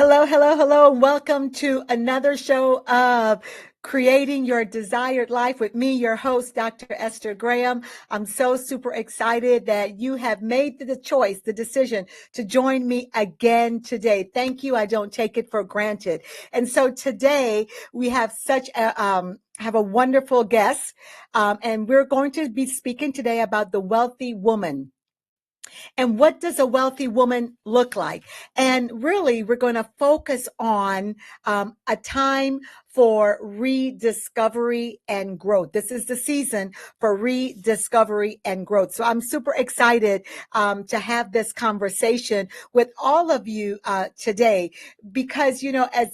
Hello, hello, hello, and welcome to another show of Creating Your Desired Life with me, your host, Dr. Esther Graham. I'm so super excited that you have made the choice, the decision to join me again today. Thank you. I don't take it for granted. And so today we have have a wonderful guest, and we're going to be speaking today about the wealthy woman. And what does a wealthy woman look like? And really, we're going to focus on a time for rediscovery and growth. This is the season for rediscovery and growth. So I'm super excited to have this conversation with all of you today, because,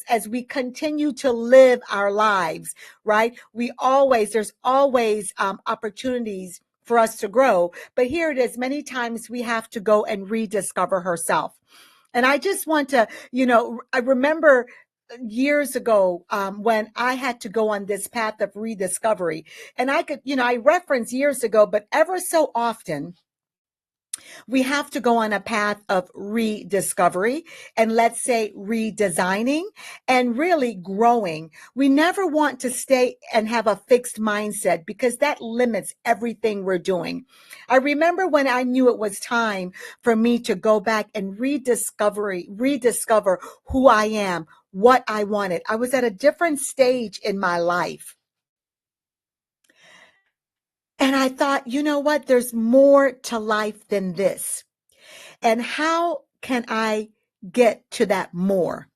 as we continue to live our lives, right, there's always opportunities for us to grow. But here it is. Many times we have to go and rediscover herself. And I just want to, I remember years ago when I had to go on this path of rediscovery. And I reference years ago, but ever so often, we have to go on a path of rediscovery and, let's say, redesigning and really growing. We never want to stay and have a fixed mindset, because that limits everything we're doing. I remember when I knew it was time for me to go back and rediscover who I am, what I wanted. I was at a different stage in my life. And I thought, you know what? There's more to life than this. And how can I get to that more?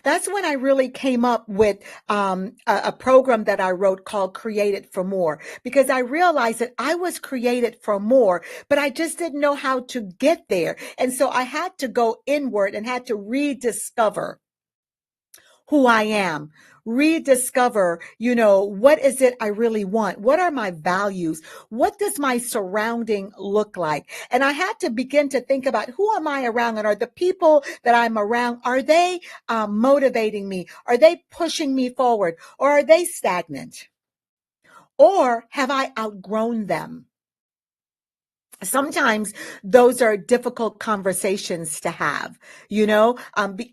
That's when I really came up with a program that I wrote called Created for More, because I realized that I was created for more, but I just didn't know how to get there. And so I had to go inward and had to rediscover who I am, rediscover, what is it I really want? What are my values? What does my surrounding look like? And I had to begin to think about, who am I around? And are the people that I'm around, are they motivating me? Are they pushing me forward? Or are they stagnant? Or have I outgrown them? Sometimes those are difficult conversations to have,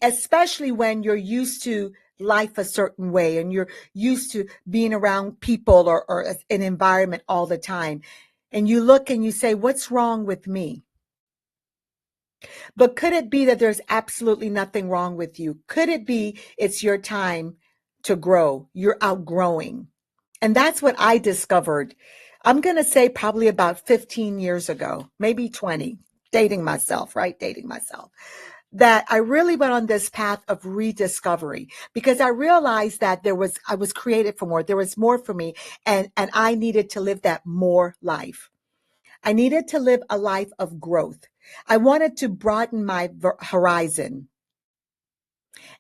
especially when you're used to life a certain way and you're used to being around people or an environment all the time. And you look and you say, what's wrong with me? But could it be that there's absolutely nothing wrong with you? Could it be it's your time to grow? You're outgrowing. And that's what I discovered. I'm going to say probably about 15 years ago, maybe 20, dating myself, right? Dating myself. That I really went on this path of rediscovery, because I realized that I was created for more. There was more for me, and I needed to live that more life. I needed to live a life of growth. I wanted to broaden my horizon.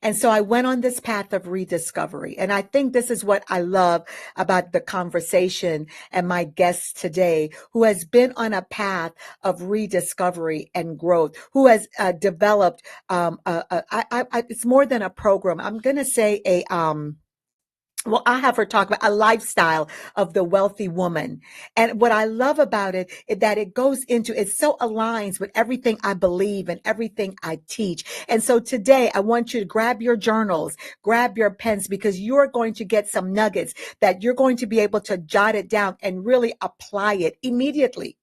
And so I went on this path of rediscovery. And I think this is what I love about the conversation and my guest today, who has been on a path of rediscovery and growth, who has developed, it's more than a program. I'm going to say I have her talk about a lifestyle of the wealthy woman. And what I love about it is that it so aligns with everything I believe and everything I teach. And so today I want you to grab your journals, grab your pens, because you're going to get some nuggets that you're going to be able to jot it down and really apply it immediately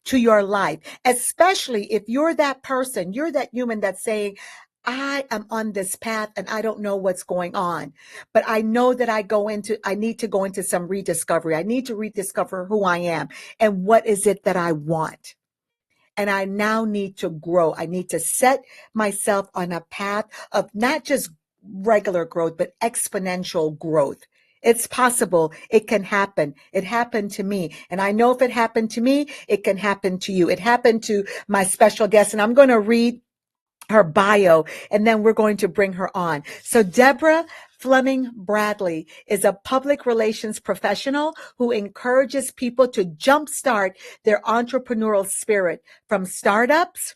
to your life, especially if you're that person, you're that human that's saying, I am on this path and I don't know what's going on, but I know that I need to go into some rediscovery. I need to rediscover who I am and what is it that I want. And I now need to grow. I need to set myself on a path of not just regular growth, but exponential growth. It's possible. It can happen. It happened to me. And I know if it happened to me, it can happen to you. It happened to my special guest. And I'm going to read her bio, and then we're going to bring her on. So Deborah Flemming Bradley is a public relations professional who encourages people to jumpstart their entrepreneurial spirit, from startups,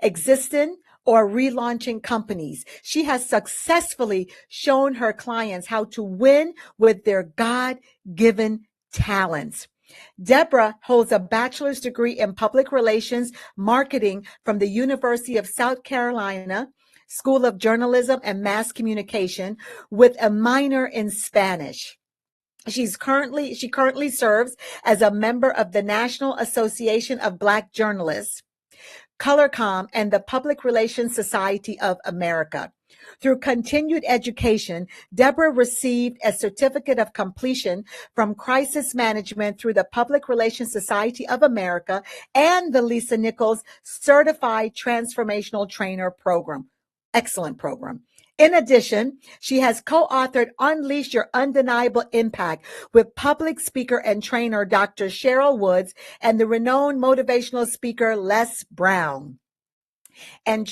existing, or relaunching companies. She has successfully shown her clients how to win with their God-given talents. Deborah holds a bachelor's degree in public relations marketing from the University of South Carolina, School of Journalism and Mass Communication with a minor in Spanish. She currently serves as a member of the National Association of Black Journalists, Colorcom, and the Public Relations Society of America. Through continued education, Deborah received a certificate of completion from Crisis Management through the Public Relations Society of America and the Lisa Nichols Certified Transformational Trainer Program. Excellent program. In addition, she has co-authored Unleash Your Undeniable Impact with public speaker and trainer Dr. Cheryl Woods and the renowned motivational speaker Les Brown. And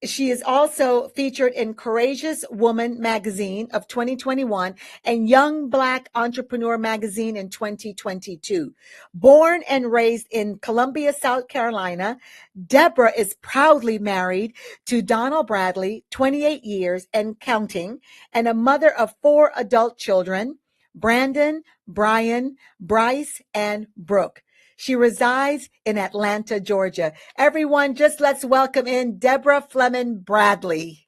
she is also featured in Courageous Woman magazine of 2021 and Young Black Entrepreneur magazine in 2022. Born and raised in Columbia, South Carolina, Deborah is proudly married to Donald Bradley, 28 years and counting, and a mother of 4 adult children, Brandon, Brian, Bryce, and Brooke. She resides in Atlanta, Georgia. Everyone, just let's welcome in Deborah Flemming Bradley.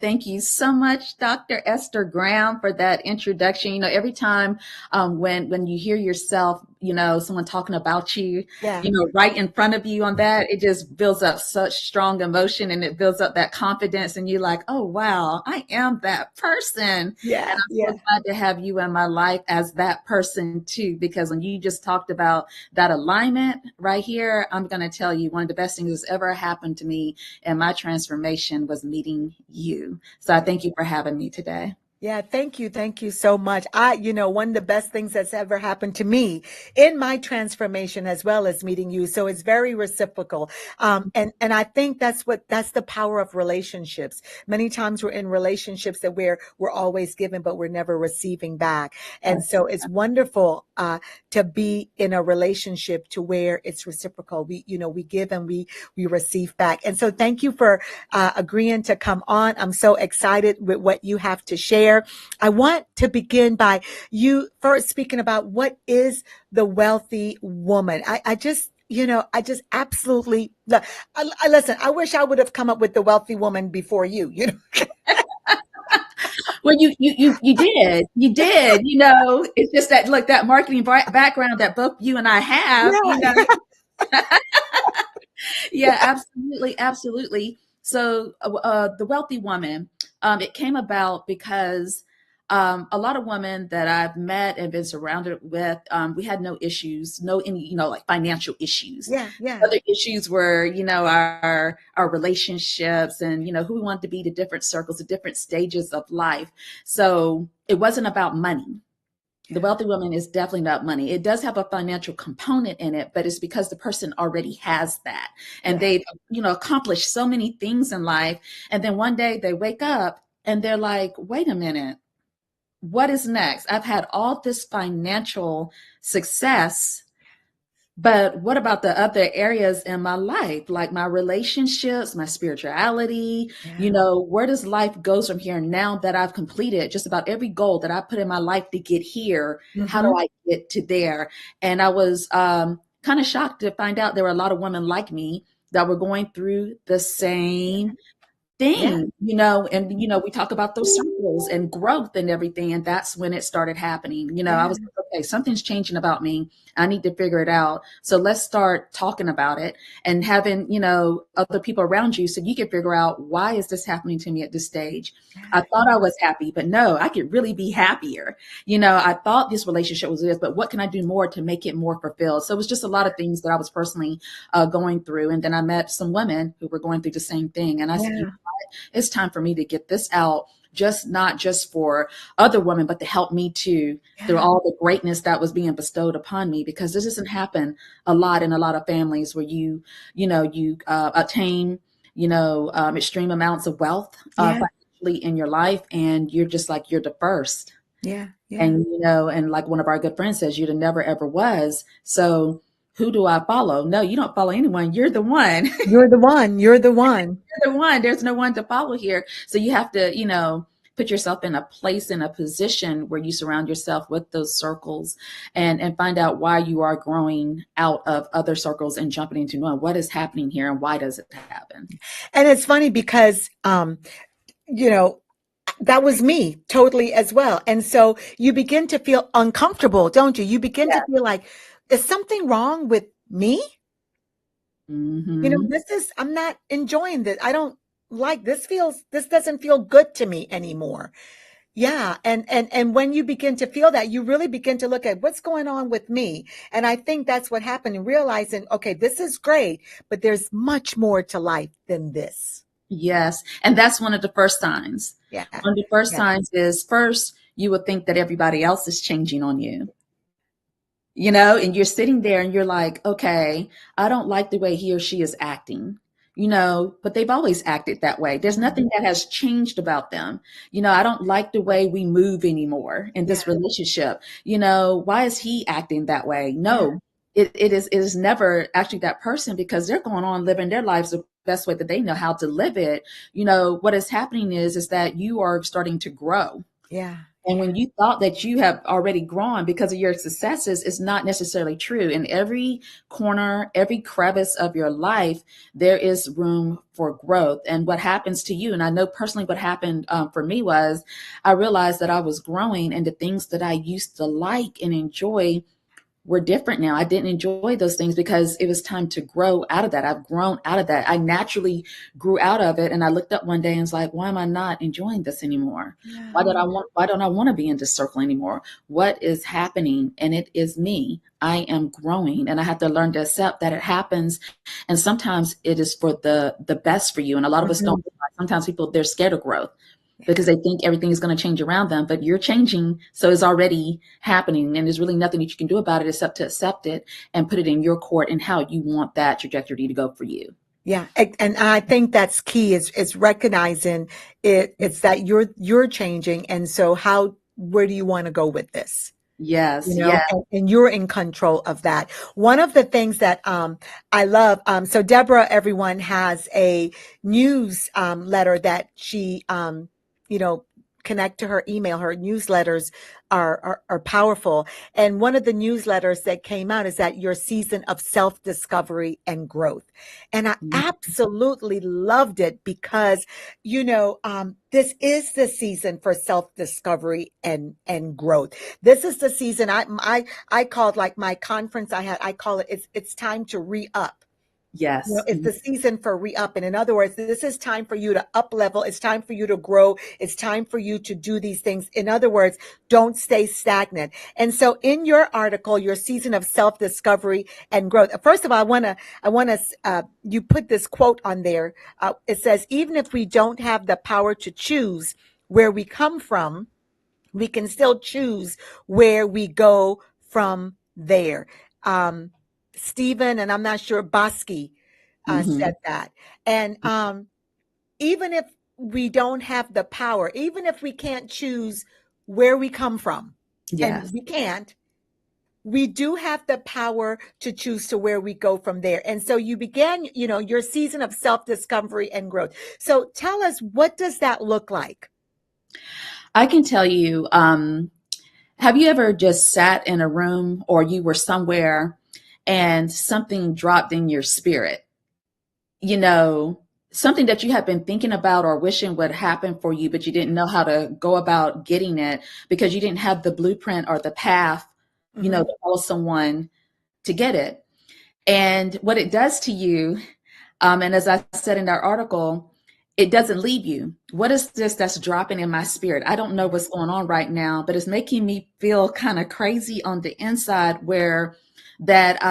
Thank you so much, Dr. Esther Graham, for that introduction. You know, every time when you hear yourself, you know, someone talking about you, you know, right in front of you on that, it just builds up such strong emotion and it builds up that confidence. And you're like, oh, wow, I am that person. Yeah. And I'm so glad to have you in my life as that person, too, because when you just talked about that alignment right here, I'm going to tell you one of the best things that's ever happened to me in my transformation was meeting you. So I thank you for having me today. Yeah, thank you. Thank you so much. One of the best things that's ever happened to me in my transformation as well as meeting you. So it's very reciprocal. And I think that's the power of relationships. Many times we're in relationships that we're always giving, but we're never receiving back. And so it's wonderful, to be in a relationship to where it's reciprocal. We give and we receive back. And so thank you for, agreeing to come on. I'm so excited with what you have to share. I want to begin by you first speaking about what is the wealthy woman. I just absolutely listen. I wish I would have come up with the wealthy woman before you. Well, you did. You know, it's just that look, that marketing background that both you and I have. Yeah. You know, yeah, absolutely, absolutely. So, the wealthy woman, it came about because a lot of women that I've met and been surrounded with, we had no issues, like financial issues. Yeah. Other issues were, you know, our relationships and, you know, who we wanted to be, the different circles, the different stages of life. So it wasn't about money. The wealthy woman is definitely not money. It does have a financial component in it, but it's because the person already has that. And they've, you know, accomplished so many things in life. And then one day they wake up and they're like, wait a minute, what is next? I've had all this financial success, but what about the other areas in my life, like my relationships, my spirituality? You know, where does life go from here now that I've completed just about every goal that I put in my life to get here? How do I get to there? And I was kind of shocked to find out there were a lot of women like me that were going through the same thing, you know, and, you know, we talk about those circles and growth and everything. And that's when it started happening. You know, I was like, okay, something's changing about me. I need to figure it out. So let's start talking about it and having, you know, other people around you so you can figure out, why is this happening to me at this stage? I thought I was happy, but no, I could really be happier. You know, I thought this relationship was this, but what can I do more to make it more fulfilled? So it was just a lot of things that I was personally going through. And then I met some women who were going through the same thing. And I said, you know what? It's time for me to get this out, not just for other women, but to help me too, through all the greatness that was being bestowed upon me, because this doesn't happen a lot in a lot of families where you attain, extreme amounts of wealth financially in your life. And you're just like, you're the first. Yeah. And, you know, and like one of our good friends says, you're the never ever was. So who do I follow? No, you don't follow anyone. You're the one. You're the one. You're the one. You're the one. There's no one to follow here. So you have to, you know, put yourself in a place, in a position where you surround yourself with those circles, and find out why you are growing out of other circles and jumping into knowing what is happening here and why does it happen. And it's funny because, you know, that was me totally as well. And so you begin to feel uncomfortable, don't you? You begin to feel like, is something wrong with me? Mm-hmm. I'm not enjoying this. I don't like this doesn't feel good to me anymore. Yeah, and when you begin to feel that, you really begin to look at what's going on with me. And I think that's what happened, and realizing, okay, this is great, but there's much more to life than this. Yes. And that's one of the first signs. Yeah. One of the first Yeah. signs is, first, you would think that everybody else is changing on you. And you're sitting there and you're like, okay, I don't like the way he or she is acting, but they've always acted that way. There's nothing that has changed about them. I don't like the way we move anymore in Yeah. this relationship. Why is he acting that way? Yeah. No, it is never actually that person, because they're going on living their lives the best way that they know how to live it. What is happening is that you are starting to grow. Yeah. And when you thought that you have already grown because of your successes, it's not necessarily true. In every corner, every crevice of your life, there is room for growth. And what happens to you, and I know personally what happened for me, was I realized that I was growing, and the things that I used to like and enjoy were different now. I didn't enjoy those things because it was time to grow out of that. I've grown out of that. I naturally grew out of it. And I looked up one day and was like, why am I not enjoying this anymore? Yeah. Why don't I want to be in this circle anymore? What is happening? And it is me. I am growing, and I have to learn to accept that it happens. And sometimes it is for the best for you. And a lot of us Mhm. don't realize. Sometimes people, they're scared of growth because they think everything is going to change around them, but you're changing. So it's already happening, and there's really nothing that you can do about it except to accept it and put it in your court and how you want that trajectory to go for you. Yeah, and I think that's key is recognizing it. It's that you're changing, and so where do you want to go with this? Yes. Yeah. And you're in control of that. One of the things that I love, so Deborah, everyone, has a news letter that she you know connect to her email. Her newsletters are powerful, and one of the newsletters that came out is that your season of self-discovery and growth, and I absolutely loved it because this is the season for self-discovery and growth. This is the season I called, like, my conference I call it, it's time to re-up. Yes. It's the season for re-up. And in other words, this is time for you to up level. It's time for you to grow. It's time for you to do these things. In other words, don't stay stagnant. And so in your article, your season of self-discovery and growth, first of all, you put this quote on there. It says, even if we don't have the power to choose where we come from, we can still choose where we go from there. Um, Stephen, and I'm not sure, Bosky Hmm. said that. And even if we don't have the power, even if we can't choose where we come from, and Yes. we can't, we do have the power to choose to where we go from there. And so you began, your season of self-discovery and growth. So tell us, what does that look like? I can tell you, have you ever just sat in a room or you were somewhere and something dropped in your spirit? you know, Something that you have been thinking about or wishing would happen for you, but you didn't know how to go about getting it because you didn't have the blueprint or the path, Hmm. to follow someone to get it. And what it does to you, and as I said in our article, it doesn't leave you. What is this that's dropping in my spirit? I don't know what's going on right now, but it's making me feel kind of crazy on the inside, where that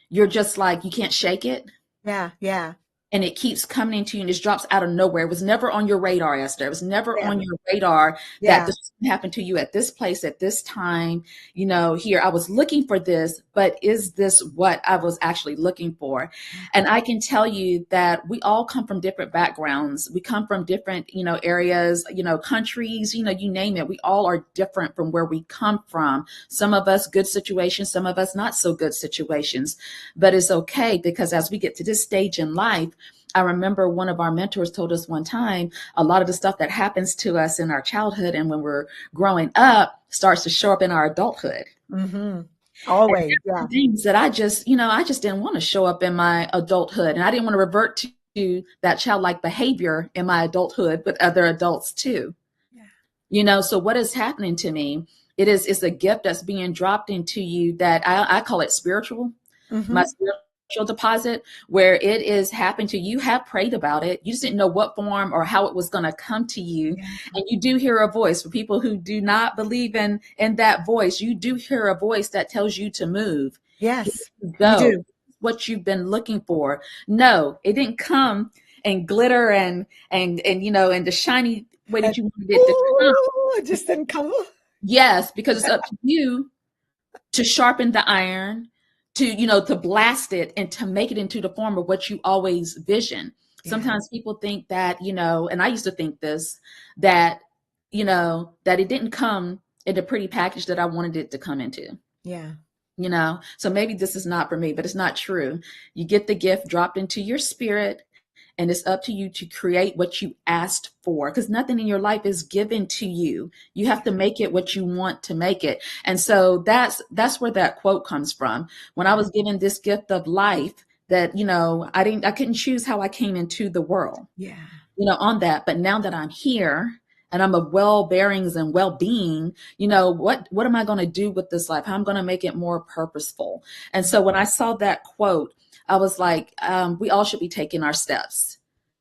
you're just like, you can't shake it, Yeah, yeah, and it keeps coming into you and it drops out of nowhere. It was never on your radar, Esther. It was never yeah, on your radar that yeah. this happened to you at this place at this time. Here, I was looking for this, but is this what I was actually looking for? And I can tell you that we all come from different backgrounds. We come from different, areas, countries, you name it. We all are different from where we come from. Some of us good situations, some of us not so good situations, but it's okay, because as we get to this stage in life, I remember one of our mentors told us one time, a lot of the stuff that happens to us in our childhood and when we're growing up starts to show up in our adulthood. Mm-hmm. And Always. there Yeah. were things that I just didn't want to show up in my adulthood. And I didn't want to revert to that childlike behavior in my adulthood with other adults too. Yeah. So what is happening to me? It's a gift that's being dropped into you that I call it spiritual, my Mm-hmm. spiritual deposit, where it is happened to you. You have prayed about it. You just didn't know what form or how it was going to come to you. Yeah. And you do hear a voice. For people who do not believe in that voice, you do hear a voice that tells you to move, Yes, you go, do. what you've been looking for. No, it didn't come and glitter and the shiny way And that you wanted it to come. oh, it just didn't come. Yes, because it's up to you to sharpen the iron, to blast it and to make it into the form of what you always vision. Yeah. Sometimes people think that, and I used to think this, that it didn't come in the pretty package that I wanted it to come into. Yeah. So maybe this is not for me, but it's not true. You get the gift dropped into your spirit, and it's up to you to create what you asked for, because nothing in your life is given to you. You have to make it what you want to make it. And so that's where that quote comes from. When I Yeah. was given this gift of life, that I couldn't choose how I came into the world, Yeah. on that. But now that I'm here and I'm of well bearings and well being, what am I going to do with this life? How I'm going to make it more purposeful? And so when I saw that quote, I was like, we all should be taking our steps,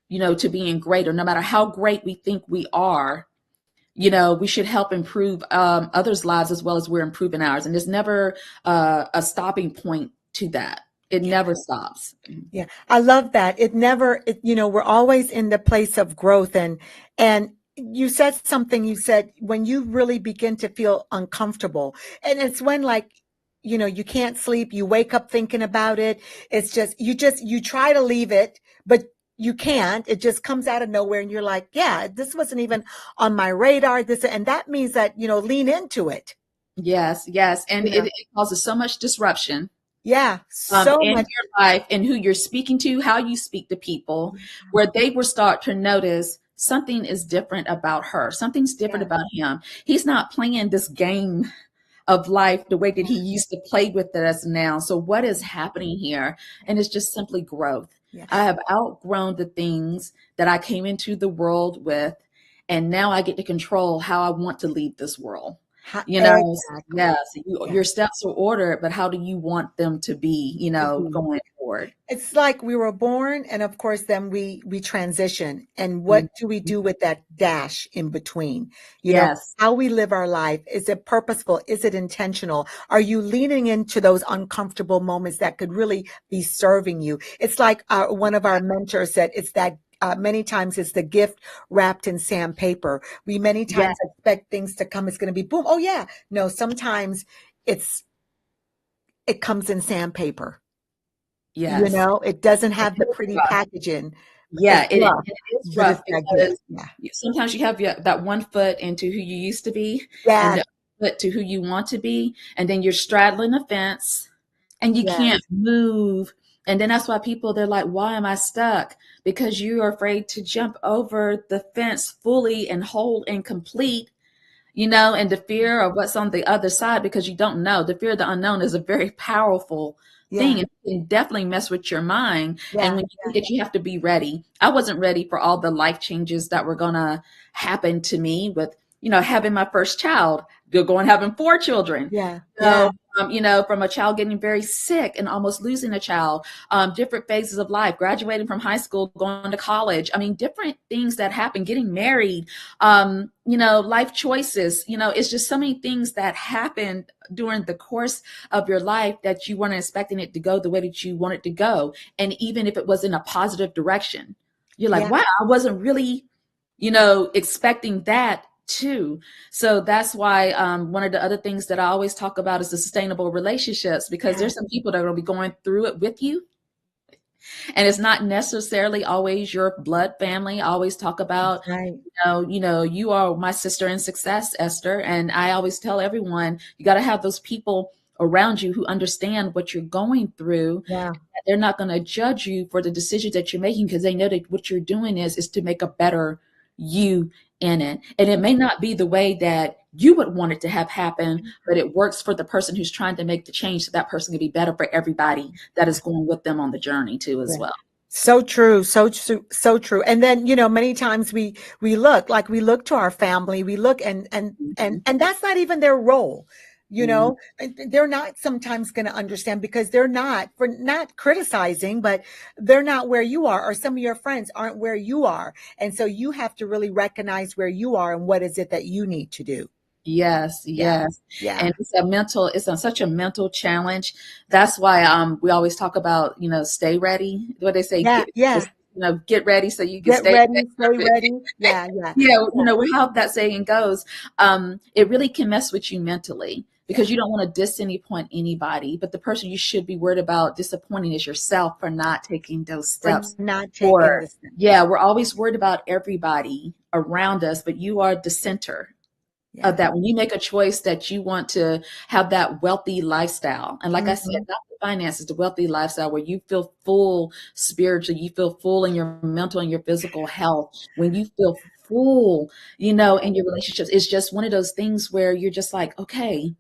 to being greater, no matter how great we think we are. We should help improve others' lives as well as we're improving ours. And there's never a stopping point to that. It Yeah. never stops. Yeah. I love that. It never, we're always in the place of growth, and you said something, you said when you really begin to feel uncomfortable, and it's when, like, you can't sleep, you wake up thinking about it. It's you try to leave it, but you can't. It just comes out of nowhere and you're like, yeah, this wasn't even on my radar. And that means that, lean into it. Yes, yes. And You know, it causes so much disruption yeah, so in much. your life and who you're speaking to, how you speak to people, where they will start to notice something is different about her. Something's different Yeah, about him. He's not playing this game of life the way that he used to play with us now. So what is happening here? And it's just simply growth. yeah. I have outgrown the things that I came into the world with, and now I get to control how I want to leave this world. Exactly. Yes, Yeah. your steps are ordered, but how do you want them to be, going forward? It's like we were born, and of course, then we transition. And what Mhm. do we do with that dash in between? Yes, How we live our life. Is it purposeful? Is it intentional? Are you leaning into those uncomfortable moments that could really be serving you? It's like one of our mentors said, it's that many times it's the gift wrapped in sandpaper. We many yes, times expect things to come. It's going to be boom. Oh yeah. No, sometimes it's it comes in sandpaper. yes. It doesn't It have the is pretty rough. packaging. It's Yeah, rough, it is but it's rough that gift. because Yeah. sometimes you have that one foot into who you used to be and Yes, the foot to who you want to be, and then you're straddling the fence and you can't yes, move. And then that's why they're like, why am I stuck? Because you are afraid to jump over the fence fully and whole and complete, and the fear of what's on the other side, because you don't know. The fear of the unknown is a very powerful yeah, thing. It can definitely mess with your mind. And yeah, when you think that you have to be ready, I wasn't ready for all the life changes that were going to happen to me with, having my first child, going having four children. yeah, So, yeah, from a child getting very sick and almost losing a child, different phases of life, graduating from high school, going to college. I mean, different things that happen, getting married, life choices. It's just so many things that happen during the course of your life that you weren't expecting it to go the way that you want it to go. And even if it was in a positive direction, you're like, yeah, wow, I wasn't really, expecting that too. So that's why one of the other things that I always talk about is the sustainable relationships, because yeah. there's some people that are going to be going through it with you, and it's not necessarily always your blood family. I always talk That's about, right. you are my sister in success, Esther. And I always tell everyone, you got to have those people around you who understand what you're going through, Yeah, They're not going to judge you for the decisions that you're making because they know that what you're doing is to make a better you in it. And it may not be the way that you would want it to have happen, but it works for the person who's trying to make the change so that person can be better for everybody that is going with them on the journey too as Yeah. well. So true, so true, so true. And then, many times we look like we look to our family, we look Mhm. and that's not even their role. Mhm. They're not sometimes going to understand because they're not for not criticizing, but they're not where you are, or some of your friends aren't where you are. And so you have to really recognize where you are and what is it that you need to do. Yes, Yeah. yes. Yeah. And such a mental challenge. That's why we always talk about, stay ready. What they say, Yeah. Yeah. get ready so you can Get stay ready, stay ready. ready. Yeah. Yeah. Yeah, Yeah. how that saying goes, it really can mess with you mentally Yeah. because you don't want to disappoint anybody. But the person you should be worried about disappointing is yourself for not taking those For steps not taking forward. this. Yeah, we're always worried about everybody around us, but you are the center of Yeah. that. When you make a choice that you want to have that wealthy lifestyle, and like I said, Mhm. not the finances, the wealthy lifestyle where you feel full spiritually, you feel full in your mental and your physical health, when you feel full, in your relationships, it's just one of those things where you're just like, okay,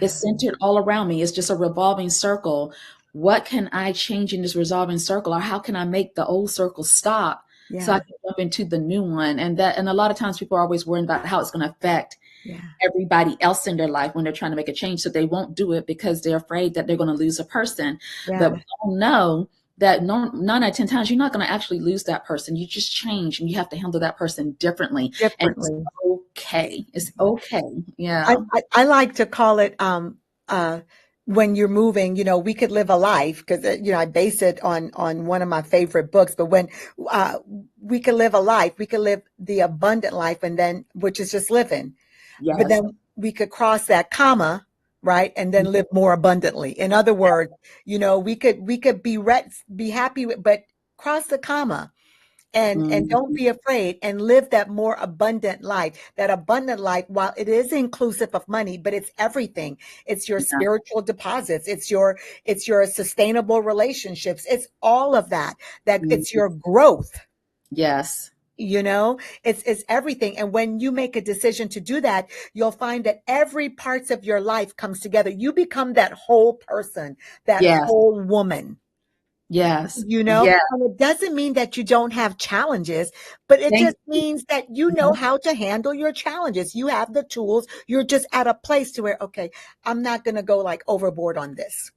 it's Yeah. centered all around me. It's just a revolving circle. What can I change in this revolving circle? Or how can I make the old circle stop so I Yeah. can jump into the new one? And a lot of times people are always worried about how it's going to affect Yeah. everybody else in their life when they're trying to make a change. So they won't do it because they're afraid that they're going to lose a person. But Yeah. we all know that nine out of 10 times, you're not going to actually lose that person. You just change and you have to handle that person differently. And it's Differently. okay. It's okay. I, Yeah. I like to call it uh when you're moving, we could live a life because I base it on one of my favorite books. But when uh we could live a life, we could live the abundant life, and then which is just living. But Yes. then we could cross that comma, right, and then live more abundantly. In other words, we could be happy with, but cross the comma and Mhm. don't be afraid and live that more abundant life. That abundant life, while it is inclusive of money, but it's everything. It's your Yeah. spiritual deposits, it's your sustainable relationships, it's all of that, that it's Mhm. your growth. Yes. It's everything. And when you make a decision to do that, you'll find that every parts of your life comes together. You become that whole person, that Yes. whole woman. Yes. you know Yeah. and it doesn't mean that you don't have challenges, but it Thank just means that you know you. how to handle your challenges. You have the tools. You're just at a place to where, okay, I'm not going to go like overboard on this.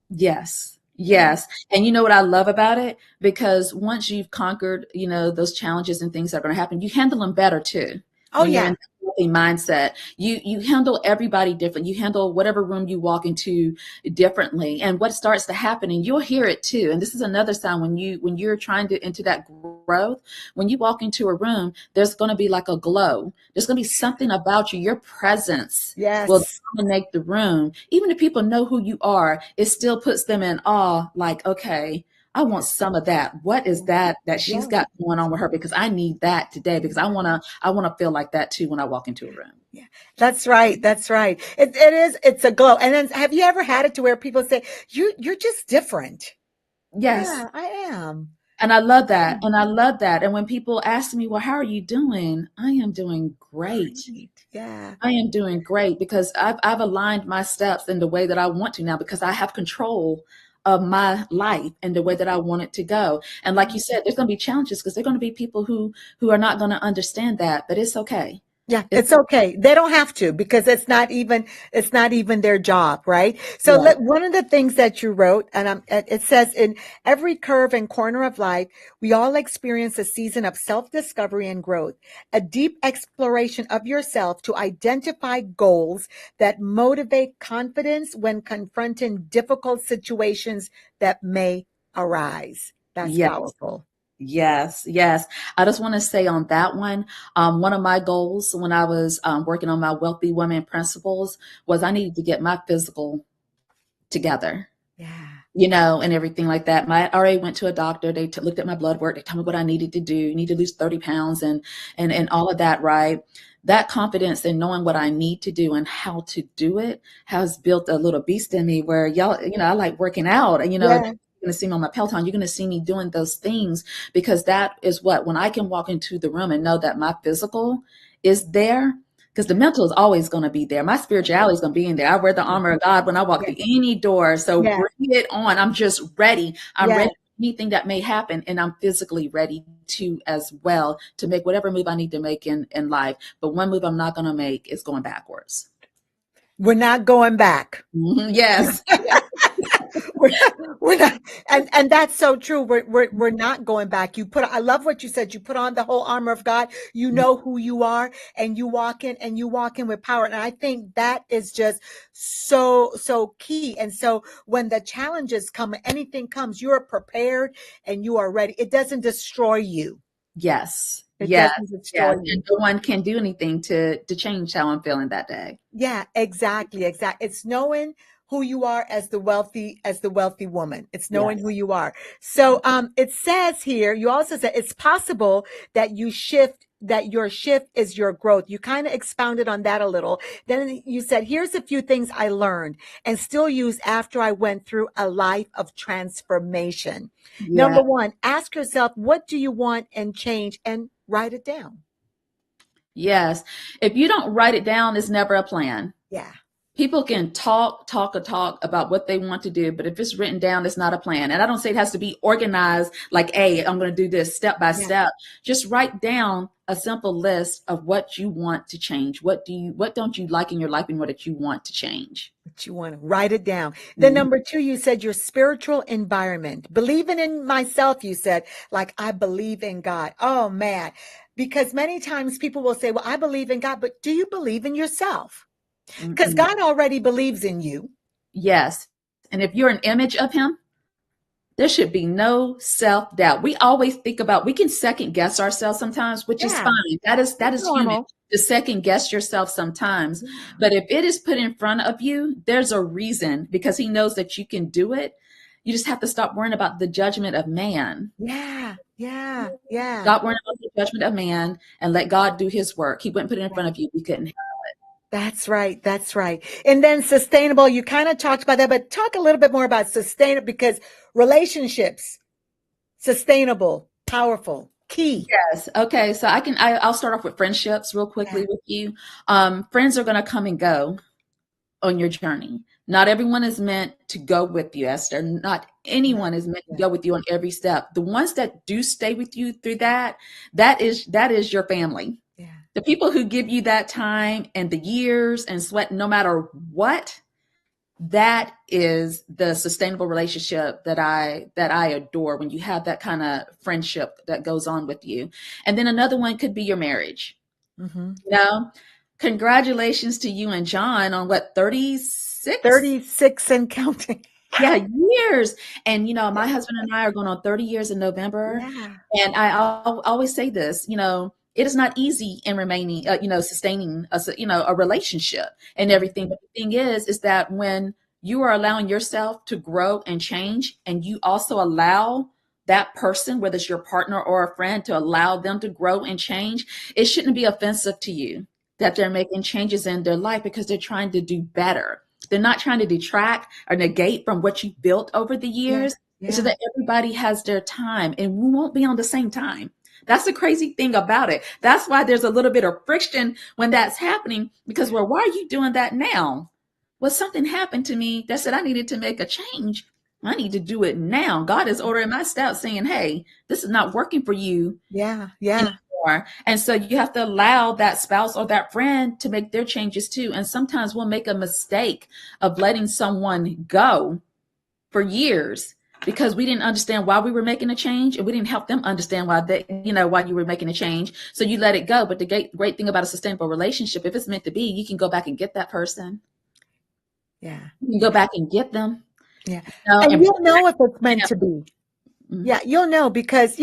Yes. Yeah. Yes. And you know what I love about it? Because once you've conquered, those challenges and things that are going to happen, you handle them better too. Oh When you're in yeah. that healthy mindset, you handle everybody different. You handle whatever room you walk into differently. And what starts to happen, and you'll hear it too. And this is another sign when you're trying to into that growth, when you walk into a room, there's going to be like a glow. There's going to be something about you, your presence will Yes. dominate the room. Even if people know who you are, it still puts them in awe, like, okay, I want Yeah. some of that. What is that she's Yeah. got going on with her? Because I need that today because I wanna feel like that too when I walk into a room. Yeah, that's right. That's right. It's a glow. And then have you ever had it to where people say, you're just different? Yes. Yeah, I am. And I love that. And I love that. And when people ask me, well, how are you doing? I am doing great. Great. Yeah. I am doing great because I've aligned my steps in the way that I want to now because I have control of my life and the way that I want it to go. And like you said, there's going to be challenges because there're going to be people who are not going to understand that, but it's okay. Yeah, It's it's okay. They don't have to because it's not even their job, right? So right. one of the things that you wrote, and it says, in every curve and corner of life, we all experience a season of self-discovery and growth, a deep exploration of yourself to identify goals that motivate confidence when confronting difficult situations that may arise. That's Yes. powerful. Yes, yes. I just want to say on that one of my goals when I was working on my wealthy women principles was I needed to get my physical together, Yeah. and everything like that. I already went to a doctor. They looked at my blood work. They told me what I needed to do. You need to lose 30 pounds and all of that, right? That confidence in knowing what I need to do and how to do it has built a little beast in me where y'all, I like working out and, Yeah. You're going to see me on my Peloton. You're going to see me doing those things, because that is what, when I can walk into the room and know that my physical is there, because the mental is always going to be there. My spirituality is going to be in there. I wear the armor of God when I walk Yeah. through any door. So Yeah. bring it on. I'm just ready. I'm Yeah. ready for anything that may happen. And I'm physically ready to as well, to make whatever move I need to make in life. But one move I'm not going to make is going backwards. We're not going back. Yes. We're not, and that's so true. We're not going back. I love what you said. You put on the whole armor of God. You know who you are, and you walk in with power. And I think that is just so key. And so when the challenges come, anything comes, you're prepared and you are ready. It doesn't destroy you. Yes. It Yes. doesn't destroy Yes. you. And no one can do anything to change how I'm feeling that day. Yeah, exactly. It's knowing who you are as the wealthy woman. It's knowing who Yes. you are. So it says here, you also said it's possible that your shift is your growth. You kind of expounded on that a little. Then you said, here's a few things I learned and still use after I went through a life of transformation. Yeah. Number one, ask yourself, what do you want and change, and write it down. Yes. If you don't write it down, it's never a plan. Yeah. People can talk about what they want to do, but if it's written down, it's not a plan. And I don't say it has to be organized like, hey, I'm going to do this step by Yeah. step. Just write down a simple list of what you want to change. What don't you like in your life, and what that you want to change? But you want to write it down. Then Mhm. number two, you said your spiritual environment. Believing in myself, you said, like, I believe in God. Oh man. Because many times people will say, well, I believe in God, but do you believe in yourself? Because Mm-mm. God already believes in you. Yes. And if you're an image of him, there should be no self-doubt. We always think about, we can second guess ourselves sometimes, which is Yeah, fine. That that's is human normal. to second guess yourself sometimes. Yeah. But if it is put in front of you, there's a reason, because he knows that you can do it. You just have to stop worrying about the judgment of man. Yeah. Yeah. Yeah. Stop worrying about the judgment of man and let God do his work. He wouldn't put it in front of you. You couldn't. That's right. That's right. And then sustainable, you kind of talked about that, but talk a little bit more about sustainable, because relationships, sustainable, powerful, key. Yes. Okay. So I'll start off with friendships real quickly Yeah. with you. Friends are going to come and go on your journey. Not everyone is meant to go with you, Esther. Not Yeah. anyone is meant to Yeah. go with you on every step. The ones that do stay with you through that is your family. Yeah. The people who give you that time and the years and sweat, no matter what, that is the sustainable relationship that I adore, when you have that kind of friendship that goes on with you. And then another one could be your marriage. Mm-hmm. You know, congratulations to you and John on what, 36? 36 and counting. Yeah, years. And my husband and I are going on 30 years in November. Yeah. And I'll always say this, it is not easy in remaining, sustaining a relationship and everything. But the thing is that when you are allowing yourself to grow and change, and you also allow that person, whether it's your partner or a friend, to allow them to grow and change, it shouldn't be offensive to you that they're making changes in their life, because they're trying to do better. They're not trying to detract or negate from what you built over the Yeah. years. It's so Yeah. that everybody has their time, and we won't be on the same time. That's the crazy thing about it. That's why there's a little bit of friction when that's happening, because, well, why are you doing that now? Well, something happened to me that said I needed to make a change. I need to do it now. God is ordering my steps, saying, hey, this is not working for you Yeah. Yeah. anymore. And so you have to allow that spouse or that friend to make their changes too. And sometimes we'll make a mistake of letting someone go for years, because we didn't understand why we were making a change, and we didn't help them understand why you were making a change. So you let it go. But the great thing about a sustainable relationship, if it's meant to be, you can go back and get that person. Yeah. You can go back and get them, Yeah. And and you'll know if it's meant to be. Mhm. Yeah, you'll know because,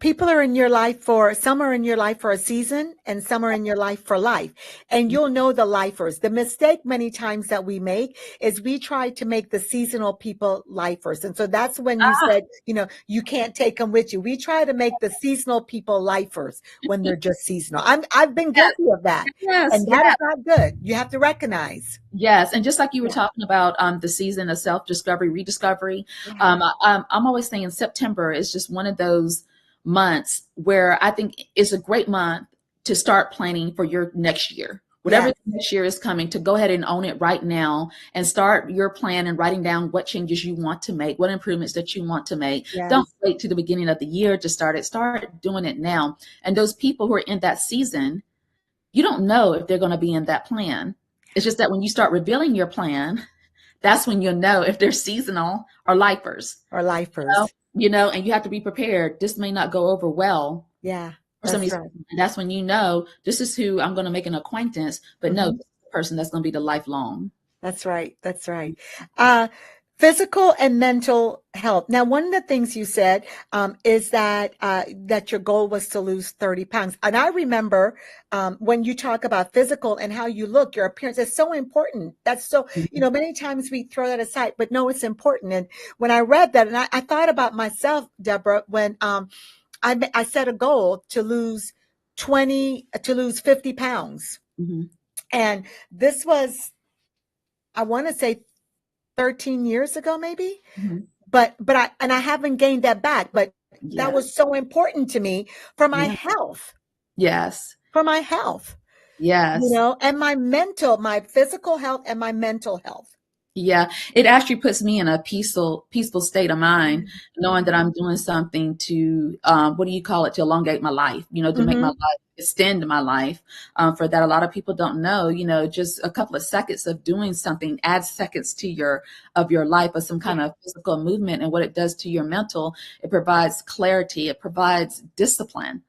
people are in your life some are in your life for a season and some are in your life for life. And you'll know the lifers. The mistake many times that we make is we try to make the seasonal people lifers. And so that's when you Ah, said, you can't take them with you. We try to make the seasonal people lifers when they're just seasonal. I've been yes, guilty of that. yes, And that is yes. not good. You have to recognize. Yes, and just like you were Yeah. talking about the season of self-discovery, rediscovery, Yeah. I'm always saying September is just one of those months where I think it's a great month to start planning for your next year. Whatever Yes. the next year is coming, to go ahead and own it right now and start your plan and writing down what changes you want to make, what improvements that you want to make. Don't Yes. wait to the beginning of the year to start it. Start doing it now. And those people who are in that season, you don't know if they're going to be in that plan. It's just that when you start revealing your plan, that's when you'll know if they're seasonal or lifers. Or You know, lifers. and you have to be prepared. This may not go over well Yeah. for some of That's these right. people. And that's when you know this is who I'm going to make an acquaintance, but no, Mhm. this is the person that's going to be the lifelong. That's right. That's right. Uh, Physical and mental health. Now, one of the things you said is that your goal was to lose 30 pounds. And I remember when you talk about physical and how you look, your appearance is so important. That's so, Mhm. many times we throw that aside, but no, it's important. And when I read that, and I thought about myself, Deborah, when I set a goal to lose 50 pounds. Mhm. And this was, I want to say 13 years ago, maybe. Mhm. But I haven't gained that back. But that Yes. was so important to me for my Yeah. health, Yes. for my health, Yes. and my physical health and my mental health. Yeah, it actually puts me in a peaceful state of mind, knowing that Mm-hmm. I'm doing something to, what do you call it, to elongate my life, to make my Mm-hmm. life, extend my life. For that, a lot of people don't know, just a couple of seconds of doing something adds seconds to your life, of some Yeah. kind of physical movement, and what it does to your mental. It provides clarity, it provides discipline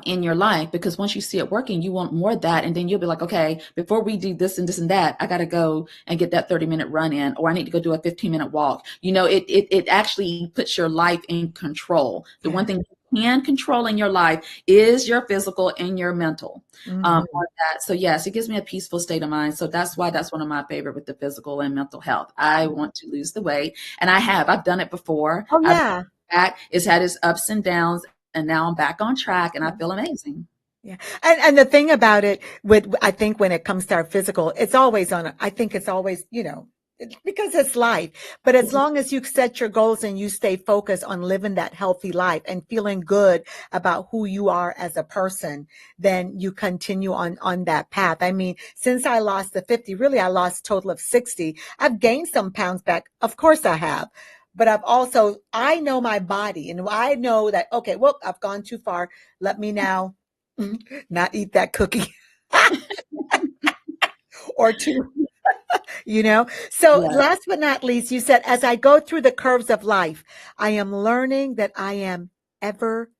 in your life, because once you see it working, you want more of that. And then you'll be like, okay, before we do this and this and that, I got to go and get that 30-minute run in, or I need to go do a 15-minute walk. It actually puts your life in control. The one Yeah. thing you can control in your life is your physical and your mental, Mm-hmm. on that. So yes, it gives me a peaceful state of mind. So that's why that's one of my favorite with the physical and mental health. I want to lose the weight, and I've done it before. Oh I've yeah. back. It's had its ups and downs, and now I'm back on track, and I feel amazing. Yeah. And the thing about it I think when it comes to our physical, I think it's always, because it's life. But as It's long as you set your goals and you stay focused on living that healthy life and feeling good about who you are as a person, then you continue on that path. I mean, since I lost the 50, really I lost a total of 60. I've gained some pounds back. Of course I have. But I know my body and I know that, okay, well, I've gone too far. Let me now not eat that cookie or two, So yeah, last but not least, you said, as I go through the curves of life, I am learning that I am ever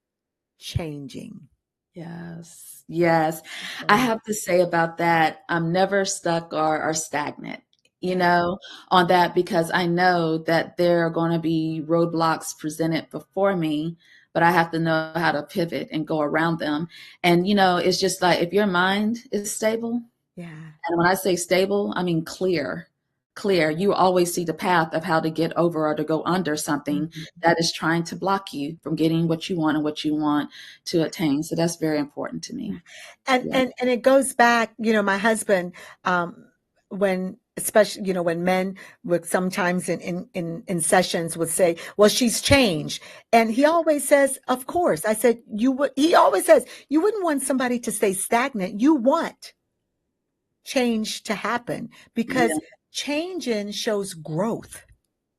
changing. yes, yes. I Oh, have to say about that, I'm never stuck or stagnant, you yeah. know, on that, because I know that there are going to be roadblocks presented before me, but I have to know how to pivot and go around them. And, it's just like, if your mind is stable, Yeah. and when I say stable, I mean clear. Clear. You always see the path of how to get over or to go under something Mhm. that is trying to block you from getting what you want and what you want to attain. So that's very important to Yeah. me. And Yeah. and and it goes back, my husband, when especially, when men would sometimes in sessions would say, well, she's changed. And he always says, of course. I said, he always says, you wouldn't want somebody to stay stagnant. You want change to happen because Yeah. changing shows growth.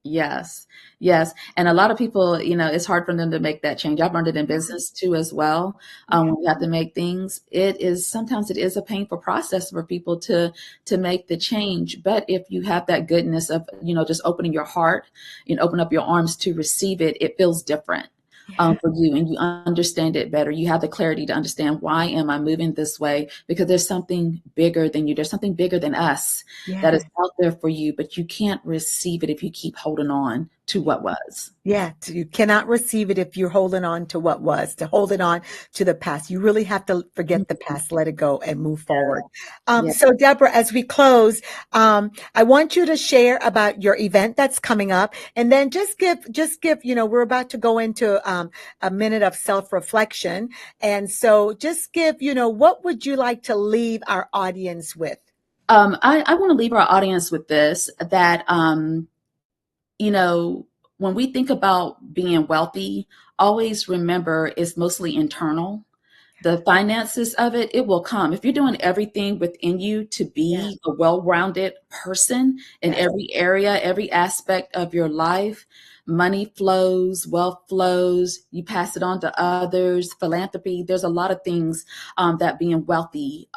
Yes. Yes. And a lot of people, it's hard for them to make that change. I've learned it in Yeah. business too, as well. Yeah. When you have to make things, sometimes it is a painful process for people to make the change. But if you have that goodness of, just opening your heart and open up your arms to receive it, it feels different. Yeah. For you, and you understand it better. You have the clarity to understand, why am I moving this way? Because there's something bigger than you. There's something bigger than us that is Yeah. out there for you, but you can't receive it if you keep holding on to what was. Yeah, you cannot receive it if you're holding on to what was, to hold it on to the past. You really have to forget the Mhm. past, let it go, and move forward. Yeah. So, Deborah, as we close, I want you to share about your event that's coming up, and then just give. We're about to go into a minute of self-reflection, and so just give. What would you like to leave our audience with? I want to leave our audience with this, that you know, when we think about being wealthy, always remember it's mostly internal. The finances of it, it will come. If you're doing everything within you to Yeah. be a well-rounded person in Yes. every area, every aspect of your life, money flows, wealth flows, you pass it on to others, philanthropy. There's a lot of things that being wealthy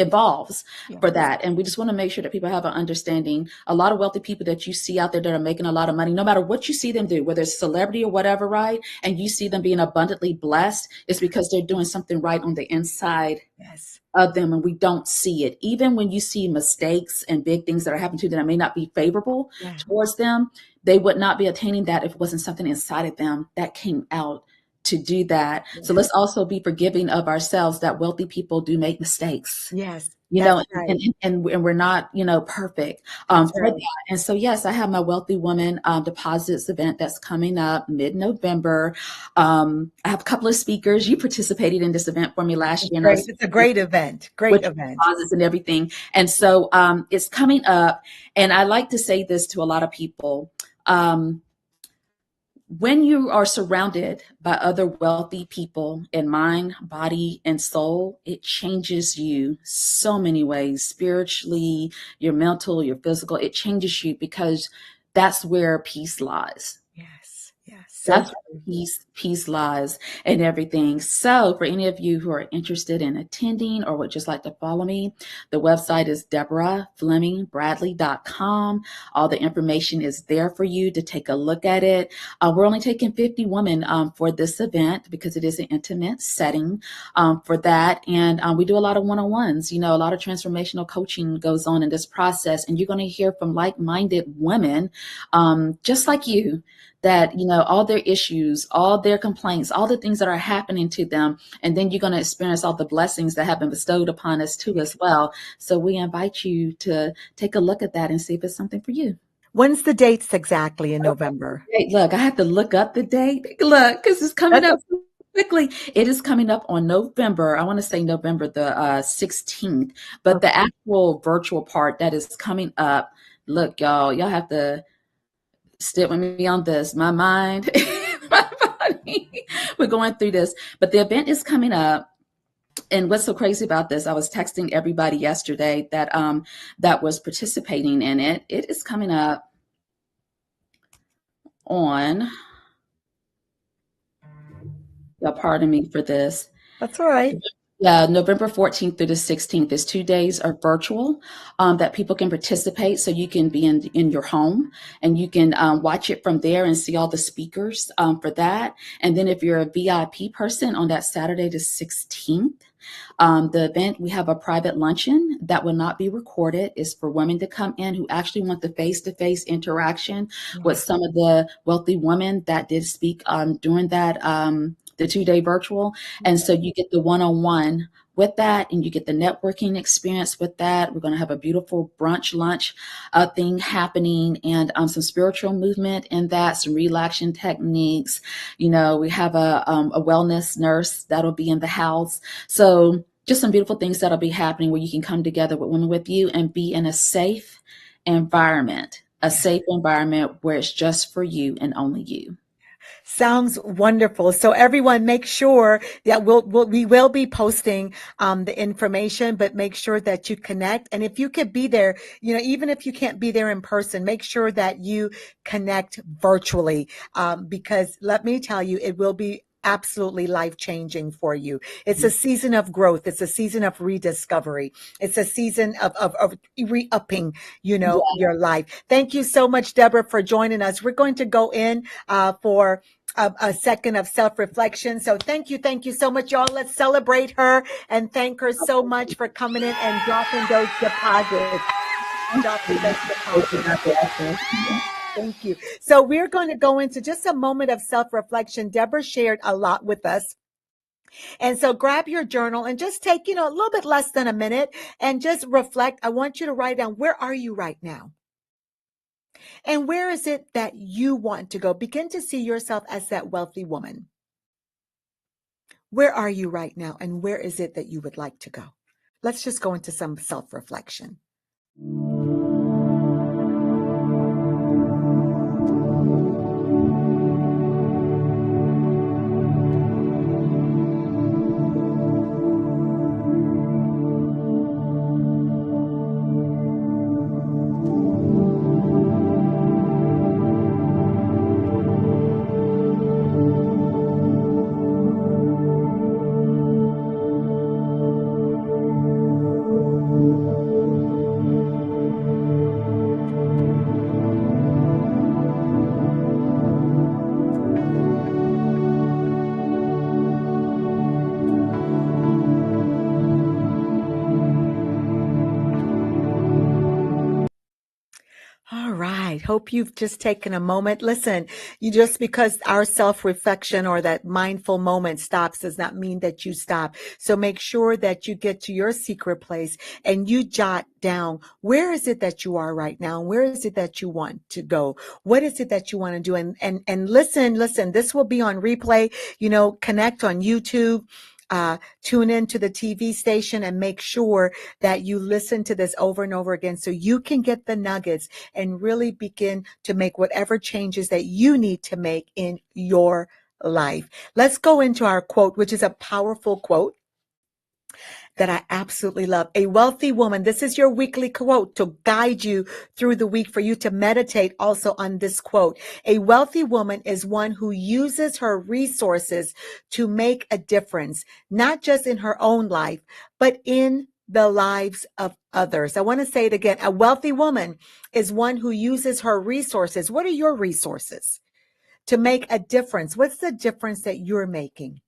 involves for Yes. that. And we just want to make sure that people have an understanding. A lot of wealthy people that you see out there that are making a lot of money, no matter what you see them do, whether it's celebrity or whatever, right? And you see them being abundantly blessed, it's because they're doing something right on the inside Yes. of them, and we don't see it. Even when you see mistakes and big things that are happening to them that may not be favorable Yeah. towards them, they would not be attaining that if it wasn't something inside of them that came out to do that. So Yes. let's also be forgiving of ourselves, that wealthy people do make mistakes, Yes. you That's know, right. and we're not, perfect That's for right. that. And so, yes, I have my Wealthy Woman Deposits event that's coming up mid-November. I have a couple of speakers. You participated in this event for me last year, and I Great. was It's a great event. Great with event. deposits and everything. And so it's coming up. And I like to say this to a lot of people. When you are surrounded by other wealthy people in mind, body, and soul, it changes you so many ways, spiritually, your mental, your physical. It changes you because that's where peace lies. Yes. Yes. So That's where true. peace lies and everything. So, for any of you who are interested in attending or would just like to follow me, the website is deborahflemmingbradley.com. All the information is there for you to take a look at it. We're only taking 50 women for this event because it is an intimate setting for that. And we do a lot of one-on-ones. A lot of transformational coaching goes on in this process. And you're going to hear from like-minded women just like you, that all their issues, all their complaints, all the things that are happening to them, and then you're going to experience all the blessings that have been bestowed upon us too as well. So we invite you to take a look at that and see if it's something for you. When's the dates exactly in November? Hey, look, I have to look up the date. Look, because it's coming That's up so quickly. It is coming up on November. I want to say November the 16th, but the okay. actual virtual part that is coming up. Look, y'all have to stick with me on this. My mind, my body, we're going through this. But the event is coming up. And what's so crazy about this, I was texting everybody yesterday that was participating in it. It is coming up on, y'all pardon me for this. That's all right. Yeah, November 14th through the 16th is 2 days are virtual that people can participate. So you can be in your home and you can watch it from there and see all the speakers for that. And then if you're a VIP person on that Saturday the 16th, the event, we have a private luncheon that will not be recorded. It's for women to come in who actually want the face-to-face interaction with Yeah. some of the wealthy women that did speak during that the 2-day virtual. And so you get the one-on-one with that, and you get the networking experience with that. We're going to have a beautiful brunch lunch thing happening, and some spiritual movement in that, some relaxation techniques. We have a wellness nurse that'll be in the house. So just some beautiful things that'll be happening where you can come together with women with you and be in a safe environment, where it's just for you and only you. Sounds wonderful. So everyone, make sure that we will be posting the information, but make sure that you connect. And if you could be there, even if you can't be there in person, make sure that you connect virtually, because let me tell you, it will be absolutely life changing for you. It's a season of growth. It's a season of rediscovery. It's a season of re-upping, Yeah. your life. Thank you so much, Deborah, for joining us. We're going to go in for a second of self-reflection. So thank you so much, y'all. Let's celebrate her and thank her so much for coming in and dropping those deposits. Dropping those deposits. Thank you. So we're going to go into just a moment of self-reflection. Deborah shared a lot with us. And so grab your journal and just take, a little bit less than a minute and just reflect. I want you to write down, where are you right now? And where is it that you want to go? Begin to see yourself as that wealthy woman. Where are you right now? And where is it that you would like to go? Let's just go into some self-reflection. All right. Hope you've just taken a moment. Listen, you just because our self-reflection or that mindful moment stops does not mean that you stop. So make sure that you get to your secret place and you jot down, where is it that you are right now? Where is it that you want to go? What is it that you want to do? And listen, this will be on replay, connect on YouTube. Tune into the TV station and make sure that you listen to this over and over again so you can get the nuggets and really begin to make whatever changes that you need to make in your life. Let's go into our quote, which is a powerful quote that I absolutely love. A wealthy woman, this is your weekly quote to guide you through the week for you to meditate also on this quote. A wealthy woman is one who uses her resources to make a difference, not just in her own life, but in the lives of others. I want to say it again. A wealthy woman is one who uses her resources. What are your resources? To make a difference. What's the difference that you're making?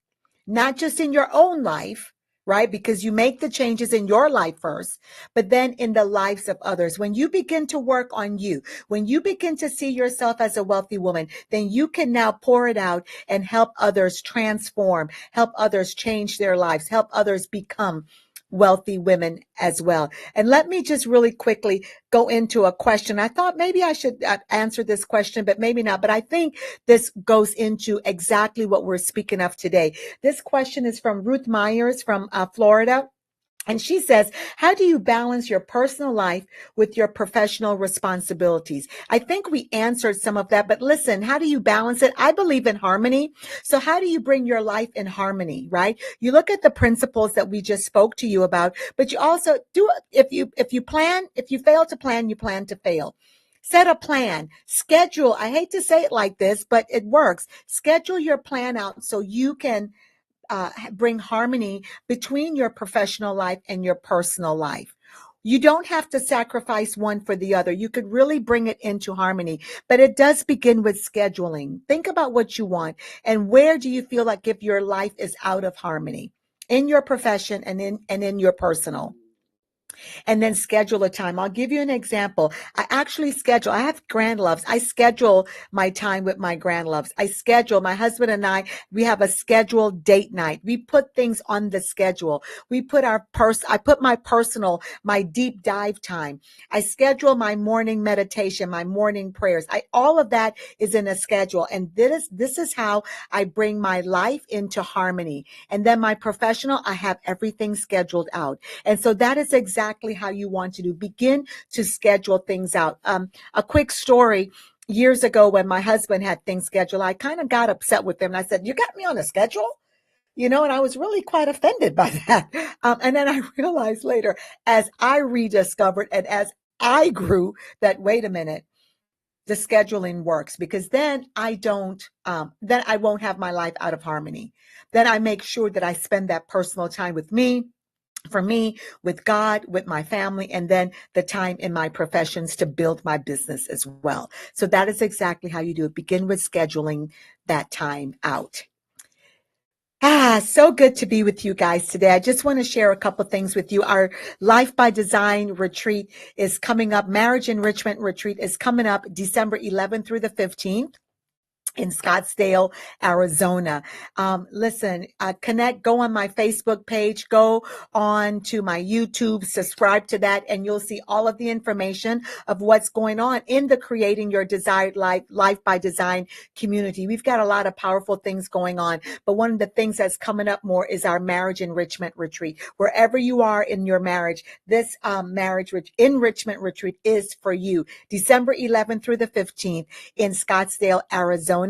Not just in your own life, right? Because you make the changes in your life first, but then in the lives of others. When you begin to work on you, when you begin to see yourself as a wealthy woman, then you can now pour it out and help others transform, help others change their lives, help others become wealthy women as well. And let me just really quickly go into a question. I thought maybe I should answer this question, but maybe not. But I think this goes into exactly what we're speaking of today. This question is from Ruth Myers from Florida. And she says, how do you balance your personal life with your professional responsibilities? I think we answered some of that, but listen, how do you balance it? I believe in harmony. So how do you bring your life in harmony, right? You look at the principles that we just spoke to you about, but you also do, if you fail to plan, you plan to fail. Set a plan, schedule. I hate to say it like this, but it works. Schedule your plan out so you can bring harmony between your professional life and your personal life. You don't have to sacrifice one for the other. You could really bring it into harmony, but it does begin with scheduling. Think about what you want and where do you feel like if your life is out of harmony in your profession and in your personal. And then schedule a time. I'll give you an example. I have grand loves. I schedule my time with my grand loves. My husband and we have a scheduled date night. We put things on the schedule. I put my deep dive time. I schedule my morning meditation, my morning prayers. All of that is in a schedule. And this is how I bring my life into harmony. And then my professional, I have everything scheduled out. And so that is exactly how you want to do. Begin to schedule things out. A quick story. Years ago when my husband had things scheduled, I kind of got upset with him. And I said, you got me on a schedule? And I was really quite offended by that. And then I realized later, as I rediscovered and as I grew, that wait a minute, the scheduling works because then then I won't have my life out of harmony. Then I make sure that I spend that personal time with me, for me, with God, with my family, and then the time in my professions to build my business as well. So that is exactly how you do it. Begin with scheduling that time out. So good to be with you guys today. I just want to share a couple things with you. Our Life by Design retreat is coming up. Marriage Enrichment Retreat is coming up December 11th through the 15th in Scottsdale, Arizona. Listen, connect, go on my Facebook page, go on to my YouTube, subscribe to that, and you'll see all of the information of what's going on in the Creating Your Desired Life by Design community. We've got a lot of powerful things going on, but one of the things that's coming up more is our Marriage Enrichment Retreat. Wherever you are in your marriage, this Marriage Enrichment Retreat is for you. December 11th through the 15th in Scottsdale, Arizona.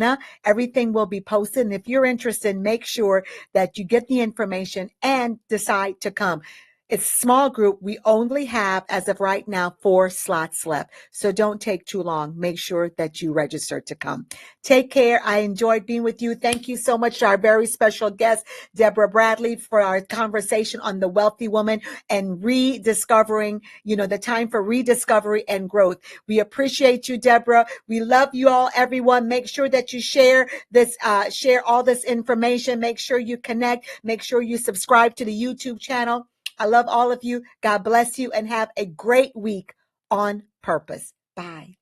Everything will be posted. And if you're interested, make sure that you get the information and decide to come. It's a small group. We only have, as of right now, 4 slots left. So don't take too long. Make sure that you register to come. Take care. I enjoyed being with you. Thank you so much to our very special guest, Deborah Bradley, for our conversation on the wealthy woman and rediscovering, the time for rediscovery and growth. We appreciate you, Deborah. We love you all, everyone. Make sure that you share this, share all this information. Make sure you connect. Make sure you subscribe to the YouTube channel. I love all of you. God bless you and have a great week on purpose. Bye.